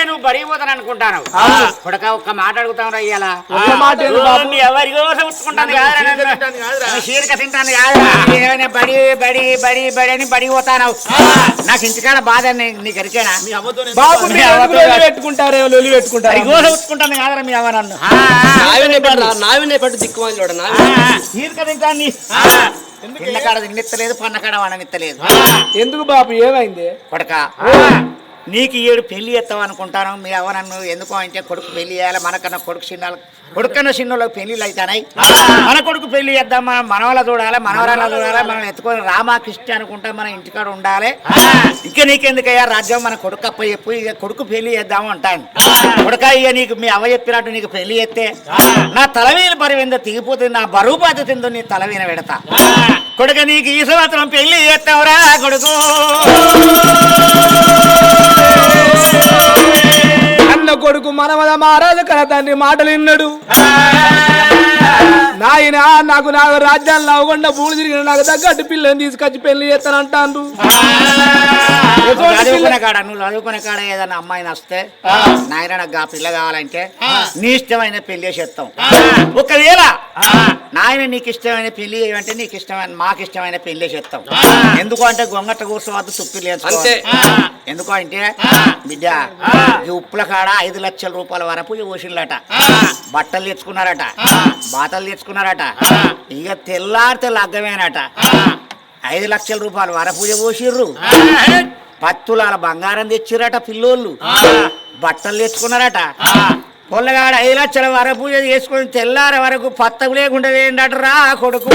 నువ్వు బడిపోతాను అనుకుంటాను కొడక ఒక్క మాట అడుగుతాను అయ్యాలా ఎవరి కోసం ఉట్టుకుంటాను చీరక తింటాను కాదు బడి బడి బడి బడి అని బడిపోతాను నాకు ఇంటికాడ బాధ నీకు ఎరికేనా పెట్టుకుంటారు ఉట్టుకుంటాను కాదరా మీ అవ్వ నన్ను పట్టు దిక్కుమాలి చీరక తింటాను పిల్లకాడ తిన్నెత్తలేదు పన్నకాడ వాడనిత్తలేదు ఎందుకు బాబు ఏమైంది కొడక నీకు 7 పెళ్లి ఎత్తాం అనుకుంటాను మీ అవ్వ నన్ను ఎందుకో అంటే కొడుకు పెళ్లి చేయాలి మనకన్నా కొడుకు కొడుకన్నా చిన్నోళ్ళకి పెళ్లిళ్ళు అవుతాయి మన కొడుకు పెళ్లి చేద్దాం మనం మనవల చూడాలి మనవరాల చూడాలి మనం ఎత్తుకొని రామాకృష్ణ అనుకుంటా మన ఇంటికాడ ఉండాలి ఇక నీకెందుకయ్యా రాజ్యం మన కొడుకు అప్ప చెప్పు ఇక కొడుకు పెళ్లి చేద్దాము అంటాను కొడుక ఇక నీకు మీ అవ్వ చెప్పినట్టు నీకు పెళ్లి చేస్తే నా తలవీన బరువు ఏందో తెగిపోతుంది నా బరువు బాధ్యత ఏందో నీ తలవీన పెడతా కొడుక నీకు ఈ సంవత్సరం పెళ్లి చేస్తావురా కొడుకు అన్న కొడుకు మనమద మహారాజు కల తండ్రి మాటలు విన్నాడు నాయన నాకు రాజ్యాన్ని అవ్వకుండా పూలు తిరిగిన నాకు తగ్గట్టు పిల్లని తీసుకొచ్చి పెళ్లి చేస్తానంటాను చదువుకునే కాడ నువ్వు చదువుకునే కాడ ఏదైనా అమ్మాయిని వస్తే నాయన నాకు ఆ పిల్ల కావాలంటే నీ ఇష్టమైన పెళ్లి చేస్తాం ఒకవేళ నాయన నీకు ఇష్టమైన పెళ్లి ఏమంటే నీకు ఇష్టమైన మాకు ఇష్టమైన పెళ్లి చేస్తాం ఎందుకు అంటే గొంగట్ట కూర్చోవద్దు తుప్పి లేదు ఎందుకు అంటే బిడ్డ ఈ ఉప్పుల కాడ 5 లక్షల రూపాయల వరకు ఓసిళ్ళట బట్టలు తెచ్చుకున్నారట బాతలు తెచ్చుకున్నారట ఇక తెల్లారితే లగ్గమేనట 5 లక్షల రూపాయలు వరపూజ పోసిర్రు 10 తులాల బంగారం తెచ్చిరట పిల్లోళ్ళు బట్టలు తెచ్చుకున్నారట పొల్లగాడ 5 లక్షల వరపూజ చేసుకొని తెల్లార వరకు పత్తకు లేకుండా ఏంటరా కొడుకు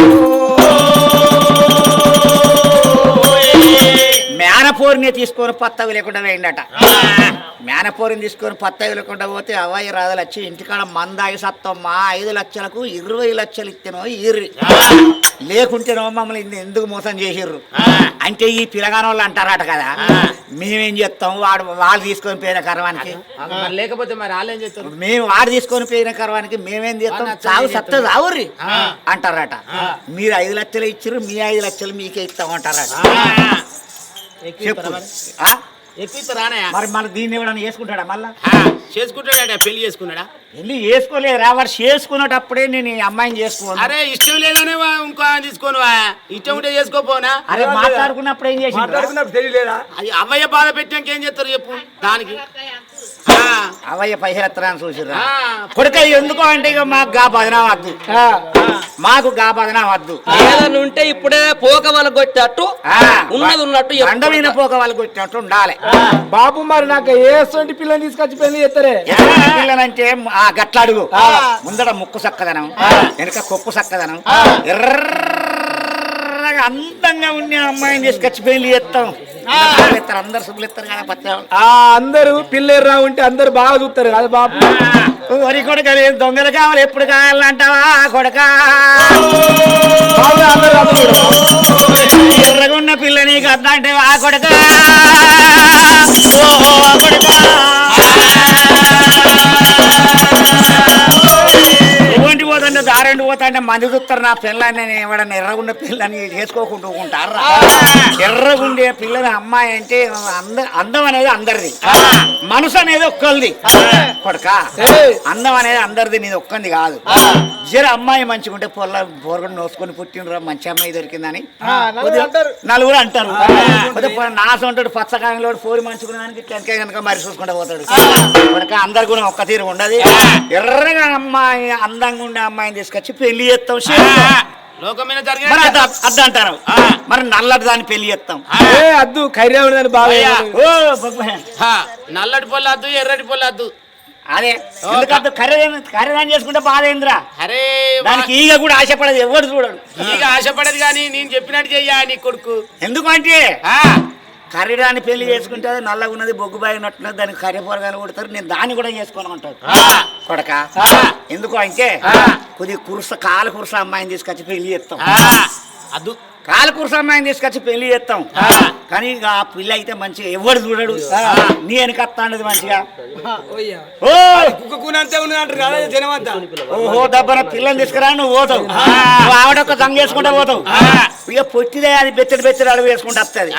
మేనపోరిని తీసుకొని పత్తవి లేకుండా వేయండట మేనపోరిని తీసుకొని పత్తవి లేకుండా పోతే అవ్వయ్య రాధలు వచ్చి ఇంటికాడ మందాగి సత్తమ్మా 5 లక్షలకు 20 లక్షలు ఇస్తేనో ఇర్రి లేకుంటేనో మమ్మల్ని ఎందుకు మోసం చేసిర్రు అంటే ఈ పిల్లగాని వాళ్ళు అంటారట కదా మేమేం చేస్తాం వాళ్ళు తీసుకొని పోయిన కర్వానికి లేకపోతే మరి వాళ్ళేం చేస్తారు మేము వాడు తీసుకొని పోయిన కర్వానికి మేమేం చేస్తాం చావు సత్త చావుర్రి అంటారట మీరు 5 లక్షలు ఇచ్చిర్రు మీ 5 లక్షలు మీకే ఇస్తామంటారట మరి మన దీన్ని ఎవడన్నా చేసుకుంటాడా మళ్ళా చేసుకుంటాడా పెళ్లి చేసుకున్నాడా పెళ్లి చేసుకోలేరా వాడు చేసుకున్నటప్పుడే నేను ఈ అమ్మాయిని చేసుకోను అరే ఇష్టం లేదనే ఇంకో తీసుకోను ఇష్టం ఉంటే చేసుకోపోనా అరే మాట్లాడుకున్నప్పుడు ఏం చేసి తెలియలేదా అవ్వయ్య బాధ పెట్టాక ఏం చేస్తారు చెప్పు దానికి అవయ్య పైసెత్తరాని చూసిర్రా కొడుక ఎందుకో అంటే ఇక మాకు గా బదనా వద్దు మాకు గా బదనా వద్దు ఏదన్నా ఉంటే ఇప్పుడే పోక వాళ్ళు కొట్టినట్టు ఉన్నది ఉన్నట్టు ఎండమైన పోక వాళ్ళు కొట్టినట్టు ఉండాలి బాబు మరి నాకు ఏ పిల్లని తీసుకొచ్చి పెళ్లి చేస్తారే పిల్లలంటే ఆ గట్ల అడుగు ముందర ముక్కు చక్కదనం వెనక కొప్పు చక్కదనం ఎర్రగా అందంగా ఉండే అమ్మాయిని తీసుకొచ్చి పెళ్లి చేస్తాం అందరు శుభ్లు ఇస్తారు కదా పత్తి అందరూ పిల్లెర్రా ఉంటే అందరు బాగా చూస్తారు కదా బాబు వరి కొడుక దొంగలు కావాలి ఎప్పుడు కావాలంటావా కొడక ఎర్రగా ఉన్న పిల్ల నీకు అర్థం అంటే ఆ కొడక ఎటువంటి పోతుంటే దారెండు పోతాంటే మంది చూస్తారు నా పిల్లని నేను ఎవడన్నా ఎర్రగుండే పిల్లని చేసుకోకుండా ఉంటారా ఎర్రగుండే పిల్లని అమ్మాయి అంటే అందం అనేది అందరిది మనసు అనేది ఒక్కరిది కొడక అందం అనేది అందరిది నీది ఒక్కంది కాదు జర అమ్మాయి మంచిగా ఉంటే పొరగడు నోసుకొని పుట్టినరా మంచి అమ్మాయి దొరికిందని నలుగురు అంటారు నాసం ఉంటాడు పచ్చకాయలో పోరి మంచుకునేదానికి వెనక కనుక మరి చూసుకుంటూ పోతాడు కొడక అందరు కూడా ఒక్క తీరు ఉండదు ఎర్రగా అమ్మాయి అందంగా ఉండే అమ్మాయిని తీసుకొచ్చి పెళ్లి చేస్తాం లోకమైన అద్దు అంటారు మరి నల్లటి దాన్ని పెళ్లి చేస్తాం అద్దు ఖైర్యాని బాగా నల్లటి పొల్లద్దు ఎర్రటి పొల్లద్దు అదే ఎందుకంటే ఖరీదాన్ని చేసుకుంటే బాధ ఏంద్రా అరే దానికి ఈగ కూడా ఆశపడదు ఎవరు చూడడు ఈగ ఆశపడదు కానీ నేను చెప్పినట్టు చెయ్యా నీ కొడుకు ఎందుకంటే కర్రీరాన్ని పెళ్లి చేసుకుంటే అది నల్లగా ఉన్నది బొగ్గుబాయి ఉన్నట్టున్నది దానికి కర్రీపూరగాయలు కొడతారు నేను దాన్ని కూడా చేసుకోను అంటాడు కొడక ఎందుకు అంటే కొద్దిగా కాలు కురుస అమ్మాయిని తీసుకొచ్చి పెళ్లి చేస్తాం అద్దు కాలకూర్స అమ్మాయిని తీసుకొచ్చి పెళ్లి చేస్తాం కానీ ఇక ఆ పిల్ల అయితే మంచిగా ఎవడు చూడడు నీ వెనకత్తాండది మంచిగా ఓ కుక్కునంతే ఉన్నదంటారు కదా జనం అంతా. ఓహో దబ్బన పిల్లని తీసుకురా నువ్వు పోతావు నువ్వు ఆవిడొక్క దంగ వేసుకుంటా పోతావు ఇక పొట్టిదే అది బెచ్చడి అడుగు వేసుకుంటా వస్తుంది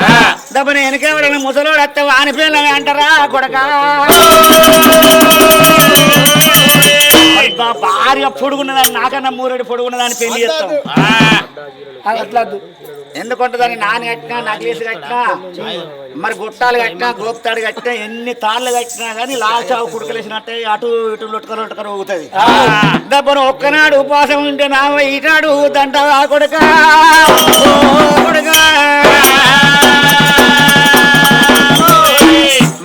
దబ్బన వెనకేవాడని ముసలోడు వస్తావు ఆని పిల్లని అంటారా కొడక భార్య పొడుగున్నదాన్ని నాకన్నా మూరెడు పొడుగున్నదాన్ని పెళ్లి చేస్తాం అట్లా ఎందుకుంటుందని నాని కట్టినా నగలేసి కట్టినా మరి గుట్టాలు కట్టినా గోపుతాడు కట్టినా ఎన్ని తాళ్ళు కట్టినా కానీ లాస్ట్ చావు కుడకలేసినట్టే అటు ఇటు లొట్టకలు ఊగుతుంది దబ్బను ఒక్కనాడు ఉపవాసం ఉంటే నా ఇటాడు దంట కొడుక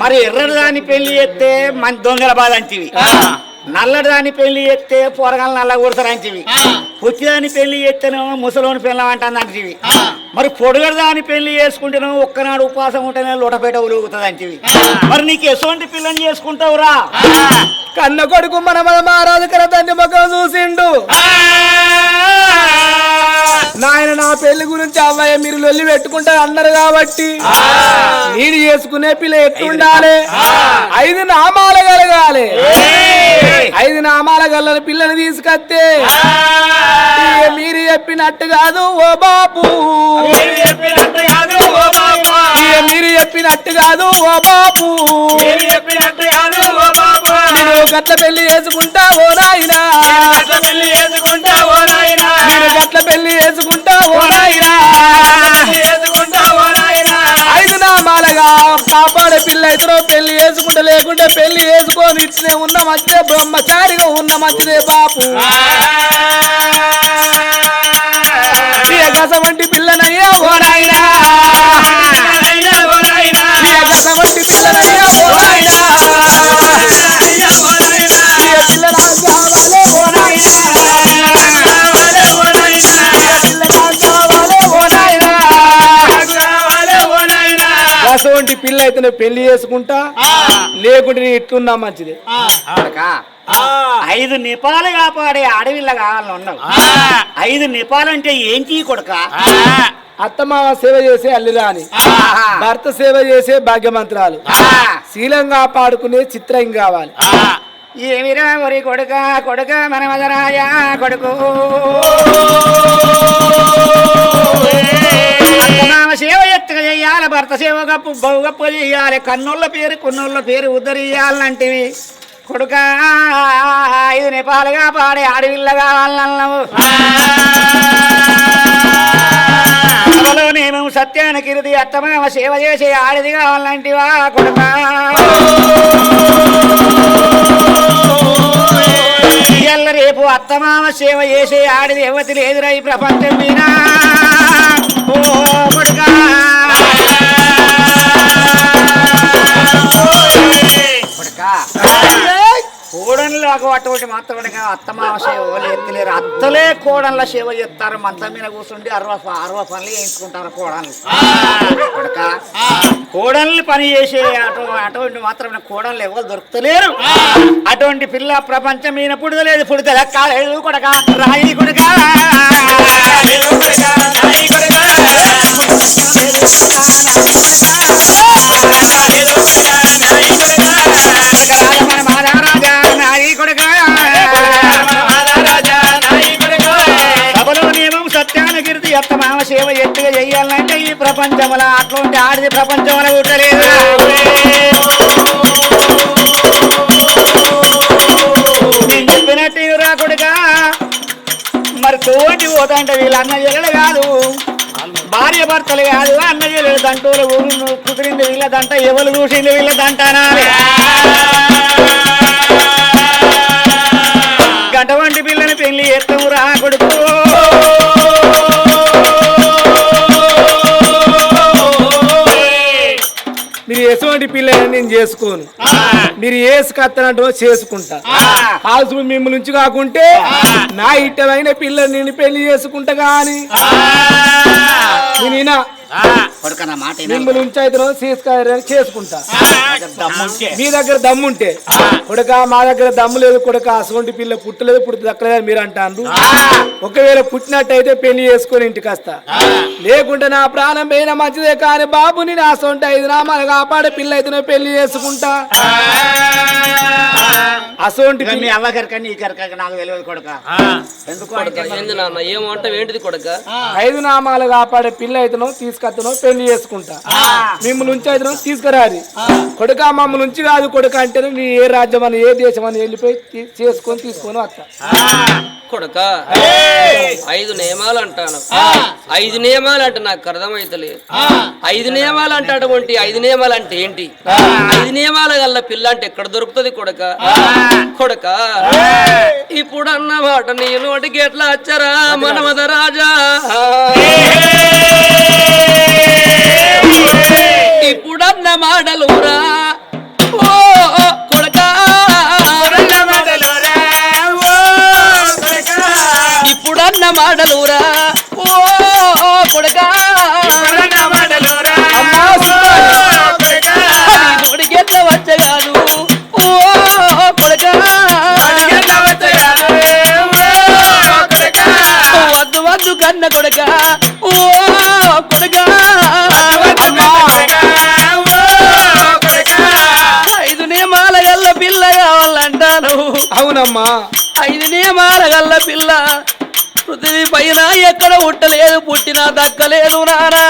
మరి ఎర్రడు దాన్ని పెళ్లి చేస్తే మంచి దొంగల బాధ అంటివి నల్లటి దాన్ని పెళ్లి చేస్తే పొరగాలు నల్ల కొడతారంటివి పుచ్చిదాన్ని పెళ్లి చేస్తేనేమో ముసలోని పిల్లం అంటాను అంటివి మరి పొడుగడు దాన్ని పెళ్లి చేసుకుంటేనేమో ఒక్కనాడు ఉపవాసం ఉంటేనే లోటపేట ఉలుగుతుంది అంటివి మరి నీకు ఎటువంటి పిల్లని చేసుకుంటావురా కన్న కొడుకు మన మహారాజు కర తండ్రి ముఖం చూసిండు నాయన నా పెళ్లి గురించి అవ్వయ్య మీరు లొల్లి పెట్టుకుంటారు అన్నారు కాబట్టి నేను చేసుకునే పిల్ల ఎట్టుండాలి 5 నామాల కలగాలి 5 నామాల గల్లని పిల్లని తీసుకొస్తే మీరు చెప్పినట్టు కాదు ఓ బాపు మీరు చెప్పినట్టు కాదు ఓ బాపు నేను గట్ల పెళ్లి చేసుకుంటా ఓ నాయనా నేను గట్ల పెళ్లి చేసుకుంటా ఓ నాయనా 5 నామాలగా కాపాడే పిల్ల ఇతరో పెళ్లి చేసుకుంటా లేకుంటే పెళ్లి చేసుకొని ఇట్లే ఉన్న మంచిదే బ్రహ్మచారిగా ఉన్న మంచిదే బాపు కసవంటి పిల్లనయ్యా ఓ నాయనా కసవంటి పిల్లనయ్యా ఓ నాయనా అటువంటి పిల్ల అయితే నువ్వు పెళ్లి చేసుకుంటా లేకుంటే నీ ఇట్లున్నా మంచిది 5 నిపాలు కాపాడే అడవిల్ల కావాలని ఉన్నావు 5 నిపాలంటే ఏంటి కొడుక అత్తమామ సేవ చేసే అల్లిరాని భర్త సేవ చేసే భాగ్యమంత్రాలు శీలంగా పాడుకునే చిత్రం కావాలి ఏమిరా ఒరి కొడుక మన మదరాయ కొడుకు సేవ ఎత్తుగా చెయ్యాలి భర్త సేవ గొప్ప చెయ్యాలి కన్నుల పేరు కొన్నుల పేరు ఉద్ధరియాలంటివి కొడుక 5 నిపాలుగా పాడే అడవిల్ల కావాలన్నావు నేను సత్యానికి ఇరుది అత్తమామ సేవ చేసే ఆడిది కావాలంటివా కొడుక ఇయ్యాల రేపు అత్తమామ సేవ చేసే ఆడిది ఎవతి లేదురా ఈ ప్రపంచం మీద ఓ కొడుకా కోడన్లు అటువంటి మాత్రమే అత్తమామ సేవ ఎత్తలేరు అత్తలే కోడన్ల సేవ చేస్తారు మంచం మీద కూర్చుండి 60 పనులు చేయించుకుంటారు కోడన్లు కొడుక కోడన్లు పని చేసే అటువంటి మాత్రమే కోడన్లు ఎవరు దొరుకుతలేరు అటువంటి పిల్ల ప్రపంచం మీద పుడతలేదు పుడితే కాలేదు కొడక రాయి కొడుక సత్యానకీర్తి అత్తమామ సేవ ఎత్తుగా చెయ్యాలంటే ఈ ప్రపంచంలో అటువంటి ఆడిది ప్రపంచంలో పుట్టలేదు నేను చెప్పినట్టు రా కొడుక మరి తోటి పోతాంటే వీళ్ళ అన్న చెల్లెలు కాదు భార్య భర్తలు కాదు అన్న చెల్లెలు దంటూరు ఊరు కుదిరింది వీళ్ళదంట ఎవరు చూసింది వీళ్ళదంటానా అటువంటి పిల్లని పెళ్లి ఎత్తము రా కొడుకు మీరు ఎటువంటి పిల్లని నేను చేసుకోను మీరు ఏసుకత్తనట్టు చేసుకుంటా కాల్సు మిమ్మల్ని నుంచి కాకుంటే నా ఇట్టమైన పిల్లని నేను పెళ్లి చేసుకుంటా గాని నేను కొడుక నా మాట మిమ్మల్ని ఉంచైతే చేసుకుంటా దమ్ముంటే మీ దగ్గర దమ్ముంటే కొడుక మా దగ్గర దమ్ము లేదు కొడుక అసొంటి పిల్ల పుట్టలేదు పుట్టి దక్కలేదని మీరు అంటారు ఒకవేళ పుట్టినట్టయితే పెళ్లి చేసుకొని ఇంటికి వస్తా లేకుంటే నా ప్రాణం పోయినా మంచిదే కానీ బాబుని నా సొంత 5 నామాలు కాపాడే పిల్ల అయితే పెళ్లి చేసుకుంటా అసొంటి మీ అవ్వకరిక నీ కరిక నాకు తెలియదు కొడుక ఎందుకు ఏంది నాన్న ఏమంటావు ఏంటిది కొడక 5 నామాలు కాపాడే పిల్ల అయితేనో తీసుకొత్తనో పెళ్లి చేసుకుంటా మిమ్మల్ని ఉంచి అయితేనో తీసుకురాది కొడుక మమ్మల్ని ఉంచి కాదు కొడుక అంటే నీ ఏ రాజ్యం అని ఏ దేశం అని వెళ్ళిపోయి తీసుకొని వస్తా కొడక 5 నియమాలు అంటాను 5 నియమాలు అంటే నాకు అర్థమైతలేదు 5 నియమాలు అంటే అటువంటి 5 నియమాలు అంటే ఏంటి 5 నియమాల గల్ల పిల్ల అంటే ఎక్కడ దొరుకుతుంది కొడక కొడక ఇప్పుడు అన్న మాట నీ నోటికి ఎట్లా వచ్చరా మనమద రాజా ఇప్పుడన్న మాటలురా ఓ కొడక ఇప్పుడన్న మాటలురా ఓ కొడక నోటికి ఎట్లా వచ్చగాదు ఓ కొడక వద్దు వద్దు కన్న కొడక ఓ కొడక 5 నియమాల గల్ల పిల్ల కావాలంటాను అవునమ్మా 5 నియమాల గల్ల పిల్ల పృథివీ పైన ఎక్కడ పుట్టలేదు పుట్టినా దక్కలేదు నానా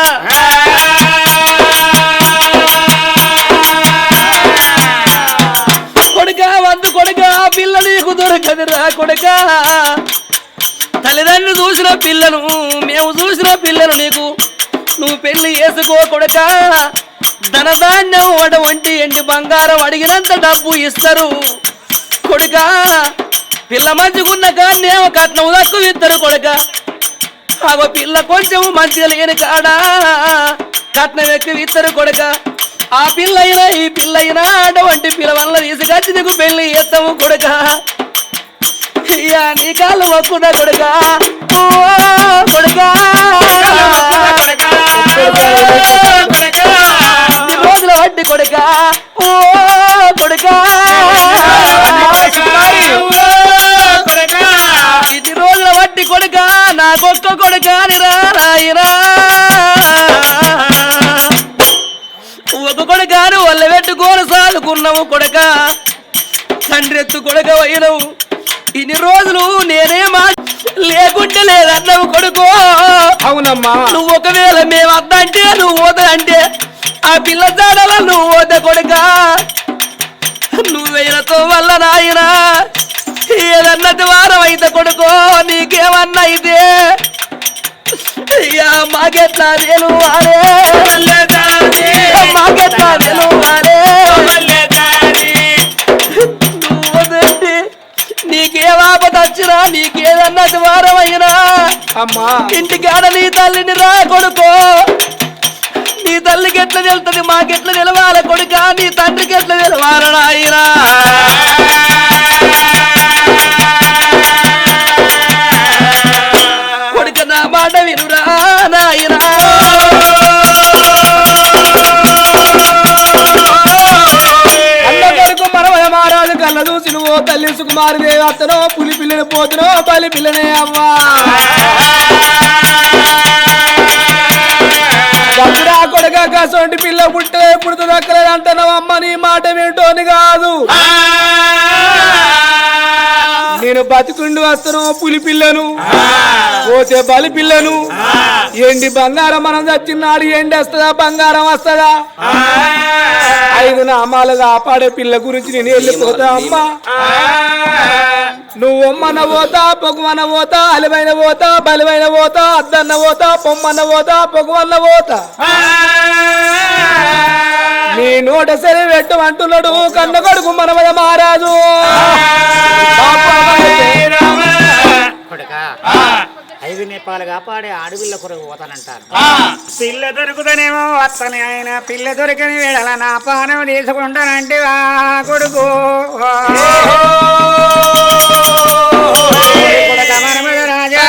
కొడుక వద్దు కొడుక పిల్ల నీకు దొరకదురా కొడుక తల్లిదండ్రులు చూసిన పిల్లను మేము చూసిన పిల్లను నీకు నువ్వు పెళ్లి చేసుకో కొడుక ధనధాన్యం అటువంటి ఎండి బంగారం అడిగినంత డబ్బు ఇస్తారు కొడుక పిల్ల మంచిగున్న కాన్నేమో కట్నం తక్కువ ఇస్తారు కొడుక ఆగో పిల్ల కొంచెం మంచిగా లేని కాడా కట్నం ఎక్కువ ఇస్తారు కొడుక ఆ పిల్ల అయినా ఈ పిల్ల అయినా అటువంటి పిల్ల వల్ల తీసుకొచ్చి నీకు పెళ్లి చేస్తాము కొడుక నీ కాళ్ళు మొక్కున్నా కొడుక కొడుక రోజుల వడ్డీ కొడుక కొడుక ఇది రోజుల వడ్డీ కొడుక నాకొక్క కొడుక రాయిరా ఒక కొడుకాను వల్ల పెట్టుకోను సాదుకున్నావు కొడుక తండ్రి ఎత్తు కొడుక అయినవు ఇన్ని రోజులు నేనే లేకుంటే లేదన్నావు కొడుకో అవునమ్మా నువ్వు ఒకవేళ మేము వద్దంటే నువ్వు పోతానంటే ఆ పిల్ల జాడల నువ్వు పోతే కొడుక నువ్వేనతో వల్ల నాయనా ఏదన్నది వారం అయితే కొడుకో నీకేమన్నా అయితే అయ్యా మాకెట్లా నేను వారే మాకెట్లా నేను వారే నువ్వు నీకేమాపత వచ్చినా నీకేదన్నది వారం అయినా అమ్మా ఇంటికాడ నీ తల్లిని రా కొడుకో నీ తల్లికి ఎట్లా తెలుస్తుంది మాకెట్లా నిలవాల కొడుక నీ తండ్రికి ఎట్లా నిలవాలనాయినా కొడుక నా మాట వినురా నాయనా అన్న కొడుకు మనమయ మహారాజు కళ్ళ చూసి నువ్వు తల్లి సుకుమారి దేవి అత్తనో పులి పిల్లని పోతునో బలి పిల్లనే అవ్వా దసరా కొడుక కసొంటి పిల్ల పుట్టే పుడుతు దక్కలేదు అంటున్నావు అమ్మ నీ మాట వింటోని కాదు నేను బతికుండి వస్తాను పులి పిల్లను పోతే బలి పిల్లను ఎండి బంగారం మనం చచ్చినాడు ఎండి వస్తుందా బంగారం వస్తుందా 5 నామాలు కాపాడే పిల్ల గురించి నేను వెళ్ళిపోతా అమ్మా నువ్వు అమ్మన్న పోతా పొగమన్న పోతా అలివైన పోతా బలివైన పోతా అద్దన్న పోతా పొమ్మన్న పోతా పొగమన్న పోతా నీ నోట సరి పెట్టు అంటున్నాడు కన్న కొడుకు మనమయ మహారాజు కొడుక 5 నేపాలు కాపాడే అడవిలో కొరకు పోతానంటారు పిల్ల దొరుకుతానేమో వస్తానే ఆయన పిల్ల దొరికని వేళ నా పానం తీసుకుంటానంటే కొడుకు కొడుక మనమద రాజా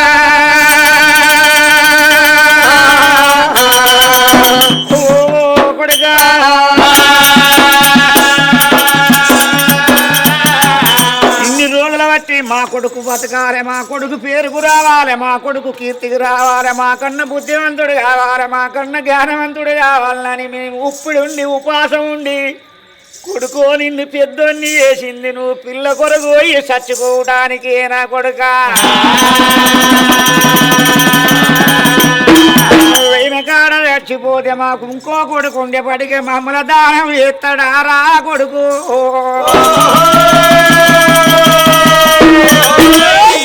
కొడుకు బతకాలే, మా కొడుకు పేరుకు రావాలి, మా కొడుకు కీర్తికి రావాలి, మా కన్న బుద్ధివంతుడు కావాలి, మా కన్న జ్ఞానవంతుడు కావాలని మేము ఉప్పుడుండి ఉపాసం ఉండి కొడుకో నిన్ను పెద్దోన్ని చేసింది, నువ్వు పిల్ల కొరకు పోయి చచ్చిపోవడానికి నా కొడుక అయిన కాడ చచ్చిపోతే మాకు ఇంకో కొడుకు ఉండేపటికే మమ్మల్ని దానం చేస్తాడా రా కొడుకు,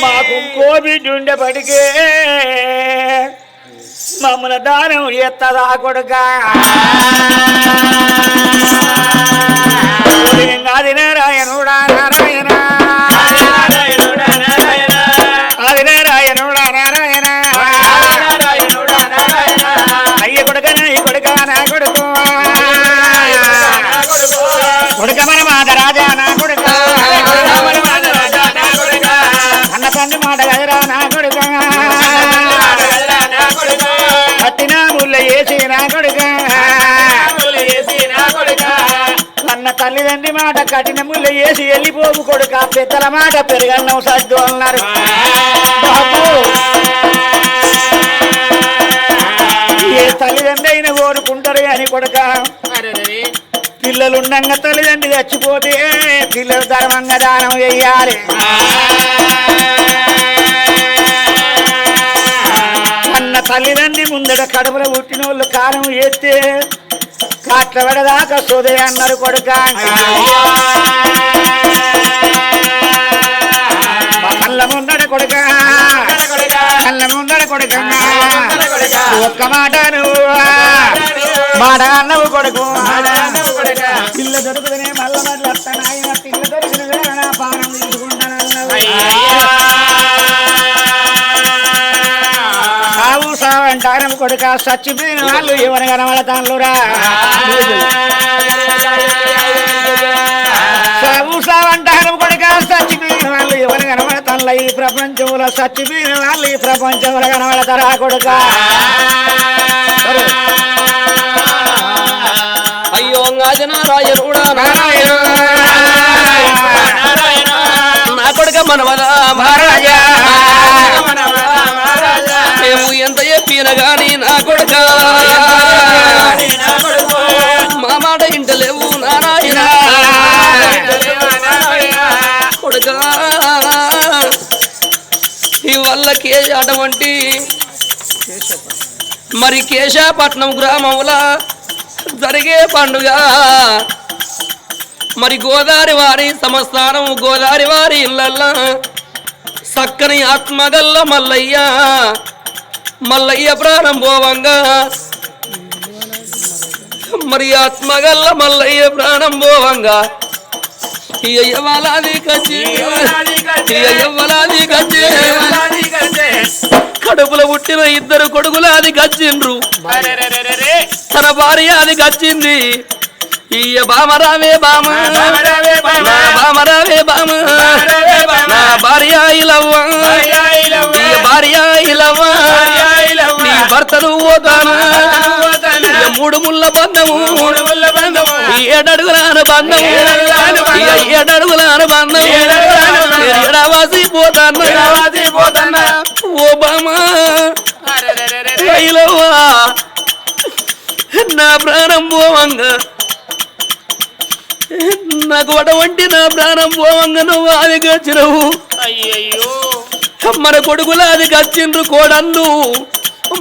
మాకు ఇంకో బిడ్డ ఉండేపటికే మమ్మల్ని దానం చేస్తాడా కొడుక, ఆది నారాయణుడా నారాయణ, ఆది నారాయణుడా నారాయణ, అయ్య కొడుక నా కొడుక నా కొడుకు, కొడుక మన మాట రాజా నా కొడుక, అన్న తండ్రి మాట కదరా నా కొడుక, కట్టిన ముళ్ళ వేసి నా కొడుక, అన్న తల్లిదండ్రి మాట కఠిన ముళ్ళ వేసి వెళ్ళిపోవు కొడుక, పెద్దల మాట పెరగన్నం సర్దు అన్నారు. బాబు ఏ తల్లిదండ్రి అయినా కోరుకుంటారు అని కొడుక, పిల్లలుండంగా తల్లిదండ్రి చచ్చిపోతే పిల్లలు ధర్మంగా దానం చెయ్యాలి. అన్న తల్లిదండ్రి ముందట కడుపులో పుట్టిన వాళ్ళు కాలం చేస్తే కాట్ల పడదాకా సోదే అన్నారు కొడుక, కళ్ళ ముందడ కొడుక, కళ్ళ ముందడ కొడుక, ఒక్క మాట నువ్వు మాట అన్నవు కొడుకు, పిల్ల దొరుకుతనే మళ్ళ మళ్ళీ వస్తాను ఆయన పిల్ల దొరికిన వేళ పానం తీసుకుంటానన్నావు. సావు సావు అంటారు కొడుక, చచ్చిపోయిన వాళ్ళు ఎవరు కనబడతానురా, సావు సావు అంటారు కొడుక, చచ్చిపోయిన వాళ్ళు ఎవరు కనబడతాను, ఈ ప్రపంచంలో చచ్చిపోయిన వాళ్ళు ఈ ప్రపంచంలో కనబడతారా కొడుక. అయ్యో నారాయణుడా నారాయణ, నా కొడుక మనవదా మహారాజా, మేము ఎంత చెప్పిన గాని నా కొడుక మా మాట ఇంటలేవు నారాయణ, కొడుక ఈ వల్ల అటువంటి మరి కేశాపట్నం గ్రామంలో జరిగే పండుగ మరి గోదావరి వారి సంస్థానం, గోదావరి వారి ఇళ్ళల్లో చక్కని ఆత్మగల్ల మల్లయ్య, మల్లయ్య ప్రాణం పోవంగా మరి ఆత్మగల్ల మల్లయ్య ప్రాణం పోవంగా ఎవ్వలాది కచ్చి కడుపులో పుట్టిన ఇద్దరు కొడుకులాది కచ్చిండ్రు, తన భార్య అది కచ్చింది. ఇయ్య బామరావే బామ, బామరావే బామ, నా భార్య ఇలవ్వ, ఇయ్య భార్య ఇలవ్వ, నీ భర్తను పోతాను, మూడు ముళ్ళ బంధము, ఏడడుగులాన బంధము, ఏడడుగులాన బంధము, ఎడవాసి పోతాను ఓ బామ ఇలవ్వ, నా ప్రాణం పోవంగా నాకు అటువంటి నా ప్రాణం పోవంగా నువ్వు అది గచ్చినవు. అయ్యయ్యో మన కొడుకులు అది గచ్చిండ్రు, కోడళ్ళు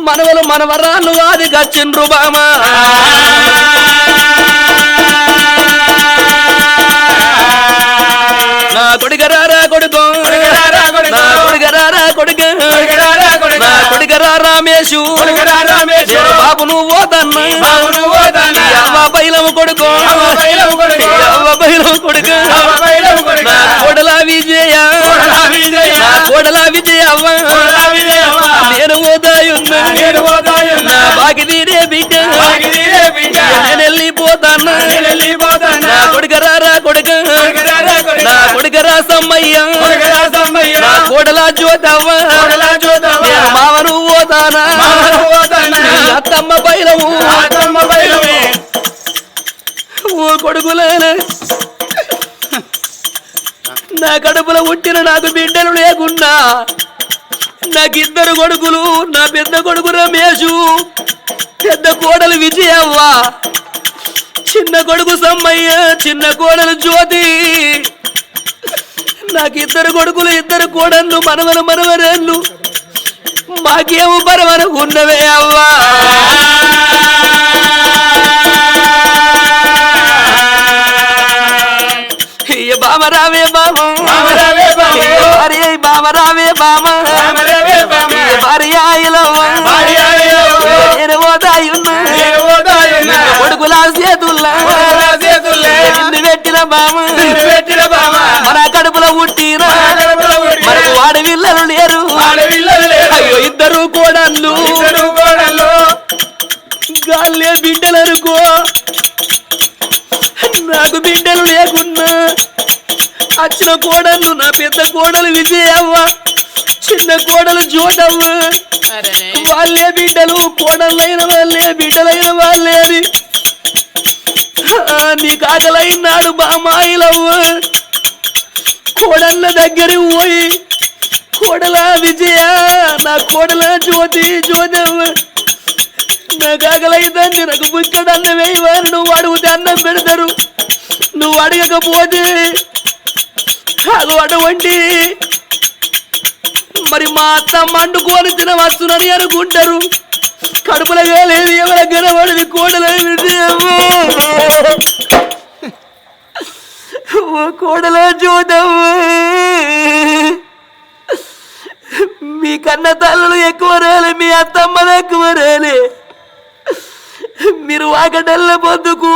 మనవలు మనవరాళ్ళు అది గచ్చిండ్రు బామా. నా కొడుకరారా కొడుకు, నా కొడుకరారా కొడుకు, నా కొడుకరా రామేశు, బాబు నువ్వు పోతన్నా, అవ్వ బైలము కొడుకు, అవ్వ బైలము కొడుకు, నా కోడల విజయ, నా కోడల విజయ అవ్వ, నేను పోతాయున్నా, నా బాకి తీరే బిడ్డ, నేను వెళ్ళిపోతాన్నా, నా కొడుకరారా కొడుకు, నా కొడుకరా సమ్మయ్య, నా కోడల జ్యోతవ్వ, నేను మావను పోతానా, అత్తమ్మ బైలము, ఓ కొడుకులేనా నా కడుపులో పుట్టిన నాకు బిడ్డలు లేకున్నా నాకిద్దరు కొడుకులు, నా పెద్ద కొడుకు రమేషు, పెద్ద కోడలు విజయవ్వ, చిన్న కొడుకు సమ్మయ్య, చిన్న కోడలు జ్యోతి. నాకిద్దరు కొడుకులు, ఇద్దరు కోడళ్ళు, మనవలు మనవరేళ్ళు. మాకేమో పరమనుకున్నవే అవ్వా. బామరావే బామ, అరే బామరావే బామ, కొడుకుల చేతుల్లా పెట్టిన బామ, మన కడుపులో పుట్టిన మనకు ఆడవిల్లలు లేరు. అయ్యో ఇద్దరు కోడళ్ళు గాల్లే బిడ్డలు అనుకో. నాకు బిడ్డలు లేకున్నా వచ్చిన కోడళ్ళు, నా పెద్ద కోడలు విజయవ్వ, చిన్న కోడలు జ్యోతవ్వ, వాళ్ళే బిడ్డలు, కోడళ్ళైన వాళ్ళే బిడ్డలైన వాళ్ళే. అని నీకు ఆకలైనాడు బామాయిలవ్వ. కోడళ్ళ దగ్గరికి పోయి, కోడల విజయ, నా కోడల జ్యోతి, జ్యోతవ్వ, నాకు ఆకలైందండి, నాకు బుక్కడు అన్నం వేయవారు. నువ్వు అడిగితే అన్నం పెడతారు, నువ్వు అడగకపోతే కాదు అటువంటి మరి మా అత్త మండుకొని తినవచ్చునని అనుకుంటారు. కడుపులో లేదు ఎవరి గనబడి కోడలు కోడల జ్యోతవ్వ. మీ కన్న తల్లులు ఎక్కువ రాలే, మీ అత్తమ్మలు ఎక్కువ రాలే. మీరు వాకటల్ల పొద్దుకు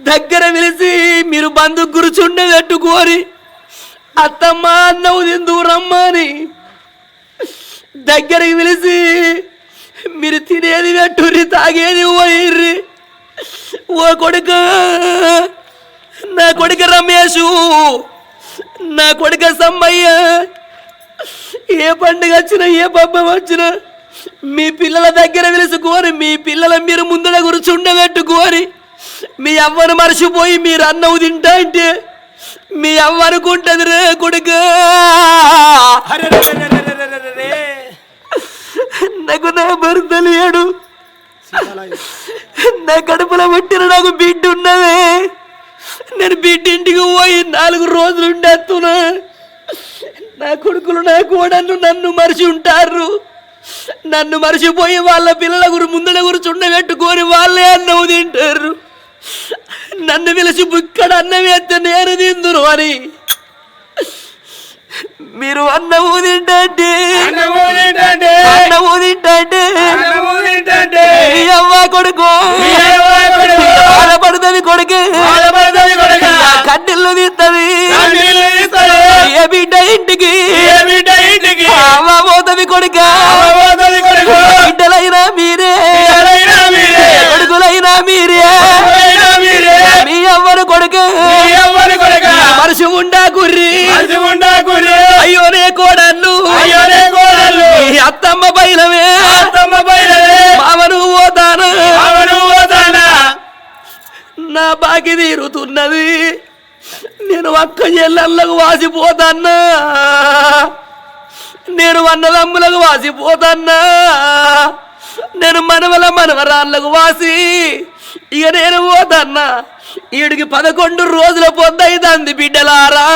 దగ్గర పిలిచి మీరు బంధు గురుచుండ పెట్టుకోరి, అత్తమ్మ అన్నవు తిందు రమ్మని దగ్గరికి పిలిచి మీరు తినేది పెట్టుర్రి, తాగేది పోయిర్రి. ఓ కొడుక, నా కొడుక రమేషు, నా కొడుక సమ్మయ్య, ఏ పండుగ వచ్చినా ఏ పబ్బం వచ్చినా మీ పిల్లల దగ్గర పిలుచుకోరి, మీ పిల్లల మీరు ముందర కూర్చుండబెట్టుకోరి. మీ అవ్వను మర్చిపోయి మీరు అన్నవు తింటా అంటే మీ అవ్వ అనుకుంటది రే కొడుక. నాకు నా భర్త లేడు, నా కడుపులో పుట్టిన నాకు బిడ్డ ఉన్నదే. నేను బిడ్డ ఇంటికి పోయి 4 రోజులు ఉండేస్తున్నా. నా కొడుకులు, నా కోడళ్ళు నన్ను మరిచి ఉంటారు. నన్ను మరిచిపోయి వాళ్ళ పిల్లల ముందర కూర్చుండబెట్టుకొని వాళ్ళే అన్నం తింటారు. నన్ను పిలిచి బుక్కడ అన్నం ఎత్తే నేను తిందును అని మీరు అన్నము తింటే అవ్వ కొడుకు బాధపడుతుంది, కొడుకు కన్నీళ్ళు తీస్తుంది. ఏ బిడ్డ ఇంటికి అవ్వ పోతుంది కొడుక. బిడ్డలైనా మీరే, కొడుకులైనా మీరే. మీ అవ్వను కొడుకు మనిషి ఉండా కుర్రి, అయ్యోనే కోడళ్ళు, అత్తమ్మ బయలమే, మామను పోతాను, నా బాకి తీరుతున్నది. నేను అక్క చెల్లెళ్ళకు వాసిపోతాన్నా, నేను అన్నదమ్ములకు వాసిపోతాన్నా, నేను మనవరాళ్ళకు వాసి ఇక నేను పోతాన్నా. ఈడికి 11 రోజుల పొద్దైతుంది బిడ్డలారా.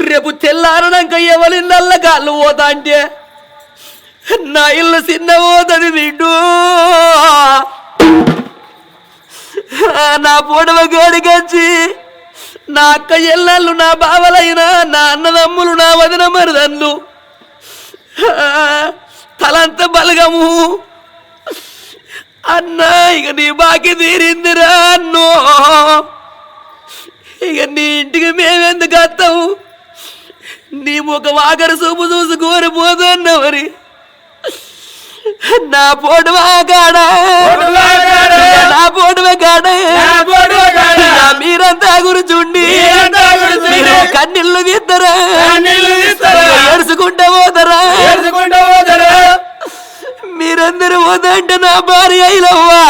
రేపు తెల్లారనాక ఎవరిళ్ళ కాళ్ళు పోతా అంటే నా ఇల్లు చిన్న పోతుంది బిడ్డు. నా పొడవ గడికొచ్చి నా అక్క చెల్లెళ్ళు, నా బావలైనా, నా అన్నదమ్ములు, నా వదిన మరుదన్లు తలంత బలగము. అన్నా ఇక నీ బాకి తీరిందిరా అన్నో, ఇక నీ ఇంటికి మేమెందుకు వస్తావు, నీ ముఖ వాకరు చూపు చూసి కోరిపోతున్నవరి. నా పోటువా కాడ, నా పోటువా కాడ మీరంతా కూర్చుండి కన్నీళ్ళు తీస్తారా, ఏడుచుకుంటా పోతారా. మీరందరూ పోదంటే నా భార్య అయిలవ్వా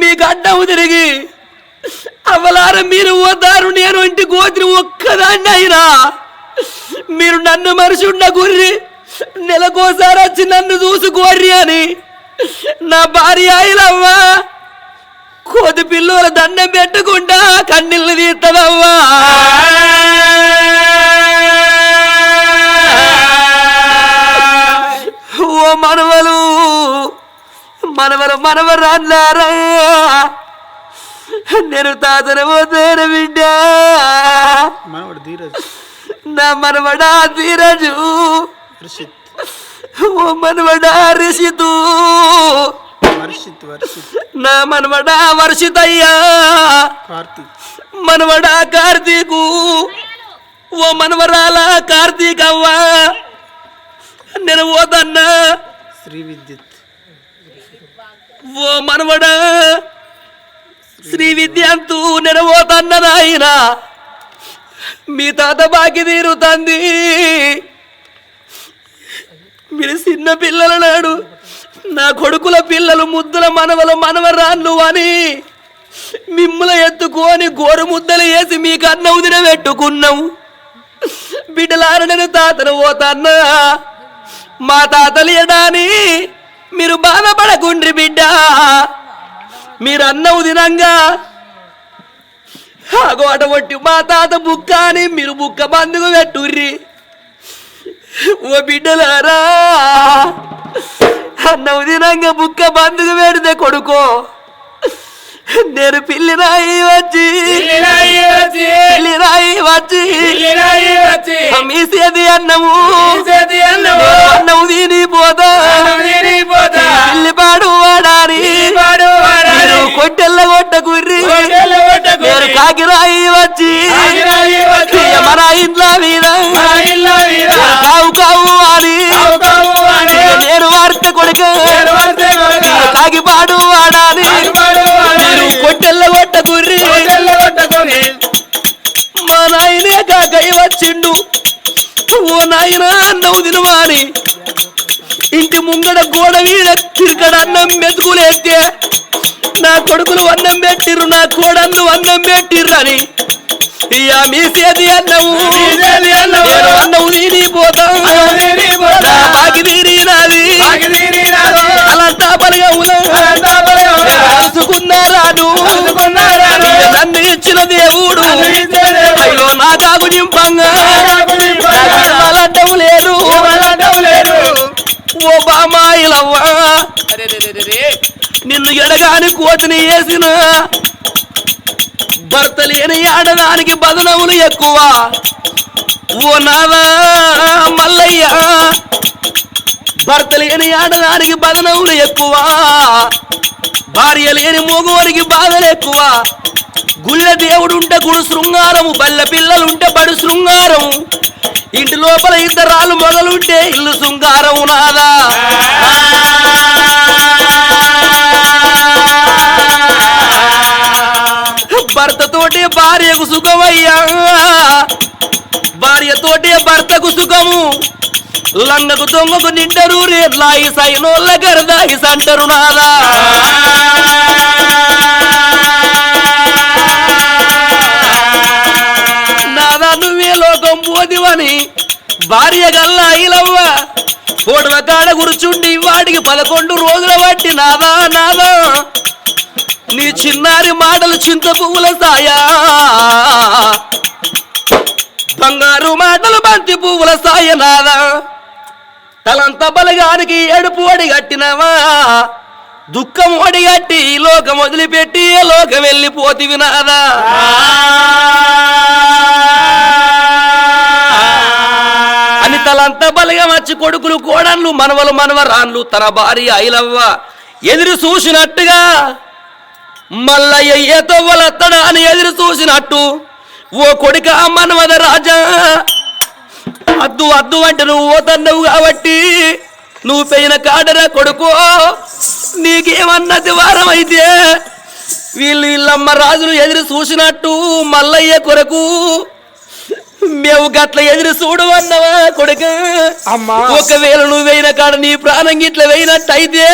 మీకు అడ్డము తిరిగి అవలారా మీరు ఓదారు నేను ఇంటి గోత్రి ఒక్కదాన్ని అయినా మీరు నన్ను మనిషి ఉన్న గుర్రి నెలకోసారి వచ్చి నన్ను చూసుకోర్రి అని నా భార్య అయిలవ్వా కోతి పిల్లల దండం పెట్టకుండా కన్నీళ్ళు తీస్తదవ్వా ఓ మనవలు మనవరాన్నారా నేను తాతన పోతేన బిడ్డ నా మనవడా ధీరజు ఓ మనవడా రిషితు నా మనవడా వర్షితయ్యా మనవడా కార్తీకు ఓ మనవరాల కార్తీకవ్వా నేను పోతన్నా శ్రీ విద్యుత్ ఓ మనవడా శ్రీ విద్యాంతు నేను పోతన్నదాయినా మీ తాత బాకి తీరుతుంది మీరు చిన్న పిల్లల నాడు నా కొడుకుల పిల్లలు ముద్దుల మనవరాళ్ళు అని మిమ్మల్ని ఎత్తుకొని గోరు ముద్దలు వేసి మీకు అన్నం తినబెట్టుకున్నాం బిడ్డలార నేను తాతను పోతన్నా మా తాతలు ఎడాని మీరు బాధపడకుండ్రి బిడ్డ మీరు అన్నం తినంగా అగోట కొట్టి మా తాత బుక్క అని మీరు బుక్క బందుకు పెట్టుర్రి ఓ బిడ్డలారా అన్నం తినంగా బుక్క బందుకు పెడితే కొడుకో నేను పిల్లి రాయి వచ్చి మీసేది అన్నము అన్నం తిని పోతా పిల్లి పాడు వాడాని కొట్టెల్ల కొట్ట కుర్రి నేను కాకిరాయి వచ్చి మన ఇంట్లో మీద కావు కావు అని నేను వాడితే కొడుక కాకిపాడు వాడాని కొట్టెల్ల కొట్ట కుర్రి మా నాయనే కాకయ్య వచ్చిండు ఓ నాయన అన్నం తినవాని ఇంటి ముంగడ గోడ వీడ కిరికడ అన్నం మెతుకులేస్తే నా కొడుకులు అన్నం పెట్టిర్రు నా కోడళ్ళు అన్నం పెట్టిర్రు అని ఇక మీసేది అన్నము అన్నం తిని పోతా బాకి తీరినాది అలా పనిగా అనుకున్నారాను నన్ను ఇచ్చిన దేవుడు అయ్యో నా కాకు నింపంగా అడ్డం లేదు ఓ బామాయిలవ్వా నిన్ను ఎడగాని కోతిని వేసిన భర్త లేని ఆడదానికి బదనములు ఎక్కువ ఓ నాదా మల్లయ్య భర్త లేని ఆడదానికి బదనములు ఎక్కువ భార్య లేని మగవారికి బాధలు ఎక్కువ గుళ్ళ దేవుడుంటే గుడు శృంగారము బల్ల పిల్లలుంటే బడు శృంగారము ఇంటి లోపల ఇద్దరాలు మొదలుంటే ఇల్లు శృంగారము నాదా భర్తతోటి భార్యకు సుఖమయ్యా భార్యతోటి భర్తకు సుఖము లంగకు దొంగకు నిండరు రేట్లాయి సైనోళ్ళ గరదాయి సంటరు నాదా నాదా నువ్వే లోకం పోదివని భార్య గల్లా ఇలవ్వ కోడవ కాడ కూర్చుండి వాడికి 11 రోజుల బట్టి నాదా నాదా నీ చిన్నారి మాటలు చింత పువ్వుల సాయా బంగారు మాటలు బంతి పువ్వుల సాయ నాదా తలంత బలగానికి ఏడుపు ఒడిగట్టినవా దుఃఖం ఒడిగట్టి లోకం వదిలిపెట్టి లోకం వెళ్ళిపోతివి నాదా అని తలంత బలగా వచ్చి కొడుకులు కోడన్లు మనవరాన్లు తన భార్య ఐలవ్వ ఎదురు చూసినట్టుగా మల్లయ్య ఏ తొవ్వలత్తడా అని ఎదురు చూసినట్టు ఓ కొడుక మనవద రాజా అద్దు అద్దు అంటే నువ్వు పోతన్నావు కాబట్టి నువ్వు పోయిన కాడరా కొడుకో నీకేమన్నది వారం అయితే వీళ్ళమ్మ రాజులు ఎదురు చూసినట్టు మల్లయ్య కొరకు మేము గట్ల ఎదురు చూడు అన్నవా కొడుక ఒకవేళ నువ్వు వేయిన కాడ నీ ప్రాణం గిట్ల వేయినట్టయితే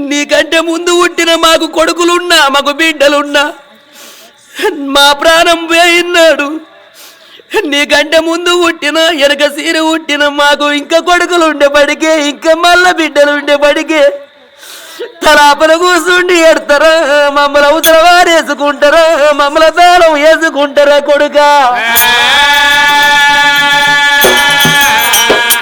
నీకంటే ముందు పుట్టిన మాకు కొడుకులున్నా మాకు బిడ్డలున్నా మా ప్రాణం పోయినాడు. నీకంటే ముందు పుట్టిన వెనక సీర పుట్టిన మాకు ఇంకా కొడుకులు ఉండేపడికే ఇంకా మళ్ళా బిడ్డలు ఉండేపడికే తలాపల కూర్చుండి ఎడతారా మమ్మల్ని అవసరం వారేసుకుంటారా మమ్మల్ని దానం వేసుకుంటారా కొడుక